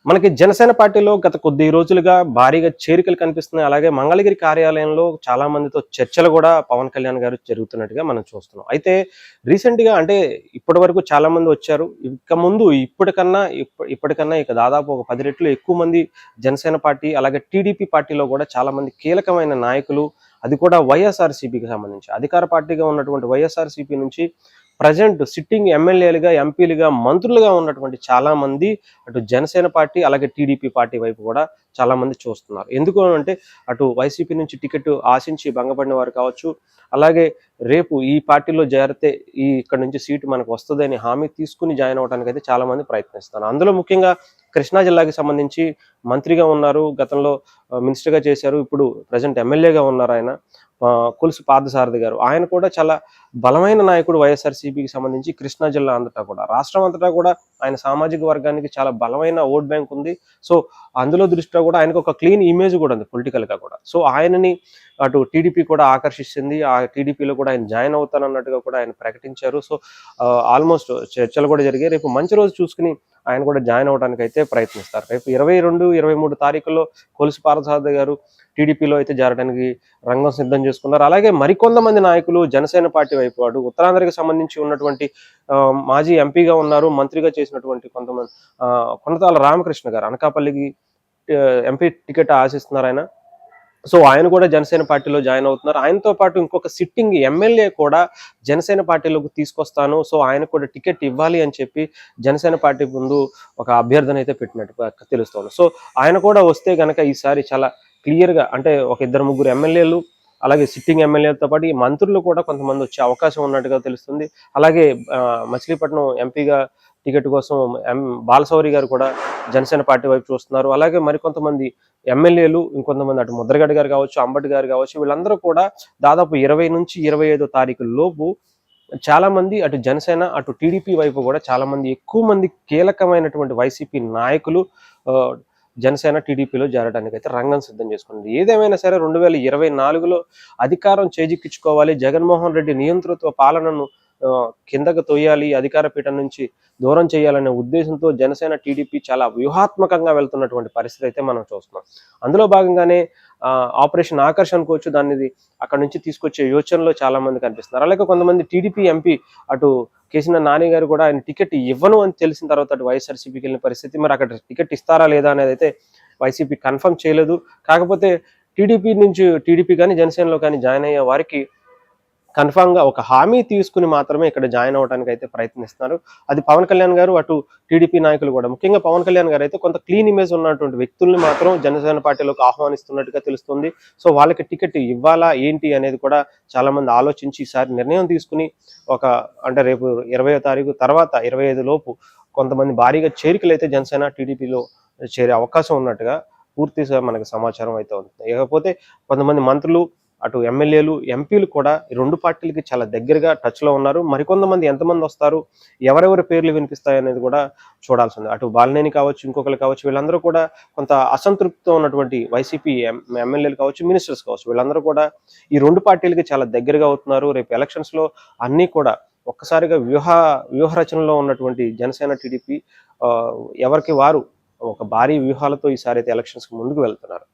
మనకి జనసేన పార్టీలో గత కొద్ది రోజులుగా భారీగా చేరికలు కనిపిస్తున్నాయి. అలాగే మంగళగిరి కార్యాలయంలో చాలా మందితో చర్చలు గూడా పవన్ కళ్యాణ్ గారు జరుగుతున్నట్టుగా మనం చూస్తున్నాం. అయితే రీసెంట్‌గా అంటే ఇప్పటివరకు చాలా మంది వచ్చారు. ఇక ముందు ఇప్పటికన్నా ఇక దాదాపు ఒక 10 రెట్లు ఎక్కువ మంది జనసేన పార్టీ, అలాగే టీడీపీ పార్టీలో గూడా చాలా మంది కీలకమైన నాయకులు, అది కూడా వైఎస్ఆర్‌సీపీకి సంబంధించి అధికార పార్టీగా ఉన్నటువంటి వైఎస్ఆర్‌సీపీ నుంచి ప్రెజెంట్ సిట్టింగ్ ఎమ్మెల్యేలుగా, ఎంపీలుగా, మంత్రులుగా ఉన్నటువంటి చాలామంది అటు జనసేన పార్టీ, అలాగే టీడీపీ పార్టీ వైపు కూడా చాలామంది చూస్తున్నారు. ఎందుకు అంటే అటు వైసీపీ నుంచి టికెట్ ఆశించి భంగపడిన వారు కావచ్చు, అలాగే రేపు ఈ పార్టీలో చేరితే ఇక్కడ నుంచి సీటు మనకు వస్తదని హామీ తీసుకొని జాయిన్ అవ్వడానికైతే చాలామంది ప్రయత్నిస్తున్నారు. అందులో ముఖ్యంగా కృష్ణా జిల్లాకి సంబంధించి మంత్రిగా ఉన్నారు. గతంలో మినిస్టర్‌గా చేశారు. ఇప్పుడు ప్రెజెంట్ ఎమ్మెల్యేగా ఉన్నారాయన. కొలుసు పార్థసారథి గారు. ఆయన కూడా చాలా బలమైన నాయకుడు వైఎస్ఆర్‌సీపీకి సంబంధించి కృష్ణా జిల్లా అంతటా కూడా. రాష్ట్రం అంతటా కూడా ఆయన సామాజిక వర్గానికి చాలా బలమైన ఓట్ బ్యాంక్ ఉంది. సో, అందులో దృష్ట్యా కూడా ఆయనకు ఒక క్లీన్ ఇమేజ్ కూడా ఉంది పొలిటికల్‌గా కూడా. సో, ఆయనని అటు టీడీపీ కూడా ఆకర్షిస్తుంది. ఆ టీడీపీలో కూడా ఆయన జాయిన్ అవుతానన్నట్టుగా కూడా ఆయన ప్రకటించారు. సో, ఆల్‌మోస్ట్ చర్చలు కూడా జరిగాయి. రేపు మంచి రోజు చూసుకొని ఆయన కూడా జాయిన్ అవ్వడానికైతే ప్రయత్నిస్తారు. రేపు 22, 23 తారీఖుల్లో కొలుసు పార్థసారథి గారు టీడీపీలో అయితే చేరడానికి రంగం సిద్ధం చేసుకున్నారు. అలాగే మరికొంతమంది నాయకులు జనసేన పార్టీ వైపు అటు ఉత్తరాంధ్రకి సంబంధించి ఉన్నటువంటి మాజీ ఎంపీగా ఉన్నారు, మంత్రిగా చేసినటువంటి కొంతమంది కొనతాల రామకృష్ణ గారు అనకాపల్లికి ఎంపీ టికెట్ ఆశిస్తున్నారు ఆయన. సో, ఆయన కూడా జనసేన పార్టీలో జాయిన్ అవుతున్నారు. ఆయనతో పాటు ఇంకొక సిట్టింగ్ ఎమ్మెల్యే కూడా జనసేన పార్టీలోకి తీసుకొస్తాను. సో, ఆయనకు కూడా టికెట్ ఇవ్వాలి అని చెప్పి జనసేన పార్టీ ముందు ఒక అభ్యర్థన అయితే పెట్టినట్టుగా తెలుస్తోంది. సో, ఆయన కూడా వస్తే గనక ఈసారి చాలా క్లియర్‌గా అంటే ఒక ఇద్దరు ముగ్గురు ఎమ్మెల్యేలు, అలాగే సిట్టింగ్ ఎమ్మెల్యేలతో పాటు ఈ మంత్రులు కూడా కొంతమంది వచ్చే అవకాశం ఉన్నట్టుగా తెలుస్తుంది. అలాగే మచిలీపట్నం ఎంపీగా టికెట్ కోసం బాలశౌరి గారు కూడా జనసేన పార్టీ వైపు చూస్తున్నారు. అలాగే మరికొంతమంది ఎమ్మెల్యేలు, ఇంకొంతమంది అటు ముద్రగడ గారు కావచ్చు, అంబటి గారు కావచ్చు, వీళ్ళందరూ కూడా దాదాపు 20-25 తారీఖు లోపు చాలామంది అటు జనసేన, అటు టీడీపీ వైపు కూడా చాలామంది ఎక్కువ మంది కీలకమైనటువంటి వైసీపీ నాయకులు జనసేన, టీడీపీలో చేరడానికైతే రంగం సిద్ధం చేసుకుంది. ఏదేమైనా సరే 2024లో అధికారం చేజిక్కించుకోవాలి, జగన్మోహన్ రెడ్డి నియంతృత్వ పాలనను కిందకు తొయ్యాలి, అధికార పీఠం నుంచి దూరం చేయాలనే ఉద్దేశంతో జనసేన, టీడీపీ చాలా వ్యూహాత్మకంగా వెళ్తున్నటువంటి పరిస్థితి అయితే మనం చూస్తున్నాం. అందులో భాగంగానే ఆపరేషన్ ఆకర్ష్ అనుకోవచ్చు, దాన్ని అక్కడ నుంచి తీసుకొచ్చే యోచనలో చాలా మంది కనిపిస్తున్నారు. అలాగే కొంతమంది టీడీపీ ఎంపీ అటు కేసీఆర్ నాని గారు కూడా ఆయన టికెట్ ఇవ్వను అని తెలిసిన తర్వాత అటు వైఎస్ఆర్‌సీపీకి వెళ్ళిన పరిస్థితి. మరి అక్కడ టికెట్ ఇస్తారా లేదా అనేది అయితే వైసీపీ కన్ఫర్మ్ చేయలేదు. కాకపోతే టీడీపీ కానీ జనసేనలో కానీ జాయిన్ అయ్యే వారికి కన్ఫామ్‌గా ఒక హామీ తీసుకుని మాత్రమే ఇక్కడ జాయిన్ అవ్వడానికి అయితే ప్రయత్నిస్తున్నారు. అది పవన్ కళ్యాణ్ గారు, అటు టీడీపీ నాయకులు కూడా. ముఖ్యంగా పవన్ కళ్యాణ్ గారు అయితే కొంత క్లీన్ ఇమేజ్ ఉన్నటువంటి వ్యక్తుల్ని మాత్రం జనసేన పార్టీలోకి ఆహ్వానిస్తున్నట్టుగా తెలుస్తుంది. సో, వాళ్ళకి టికెట్ ఇవ్వాలా ఏంటి అనేది కూడా చాలామంది ఆలోచించి ఈసారి నిర్ణయం తీసుకుని అంటే రేపు 20వ తారీఖు తర్వాత 25 లోపు కొంతమంది భారీగా చేరికలైతే జనసేన, టీడీపీలో చేరే అవకాశం ఉన్నట్టుగా పూర్తిగా మనకు సమాచారం అయితే ఉంది. ఇకపోతే కొంతమంది మంత్రులు, అటు ఎమ్మెల్యేలు, ఎంపీలు కూడా ఈ 2 పార్టీలకి చాలా దగ్గరగా టచ్‌లో ఉన్నారు. మరికొంతమంది ఎంతమంది వస్తారు, ఎవరెవరి పేర్లు వినిపిస్తాయనేది కూడా చూడాల్సింది. అటు బాలినేని కావచ్చు, ఇంకొకరు కావచ్చు, వీళ్ళందరూ కూడా కొంత అసంతృప్తితో ఉన్నటువంటి వైసీపీ ఎమ్మెల్యేలు కావచ్చు, మినిస్టర్స్ కావచ్చు, వీళ్ళందరూ కూడా ఈ 2 పార్టీలకి చాలా దగ్గరగా అవుతున్నారు. రేపు ఎలక్షన్స్‌లో అన్నీ కూడా ఒక్కసారిగా వ్యూహ రచనలో ఉన్నటువంటి జనసేన, టీడీపీ ఎవరికి వారు ఒక భారీ వ్యూహాలతో ఈసారి అయితే ఎలక్షన్స్‌కి ముందుకు వెళ్తున్నారు.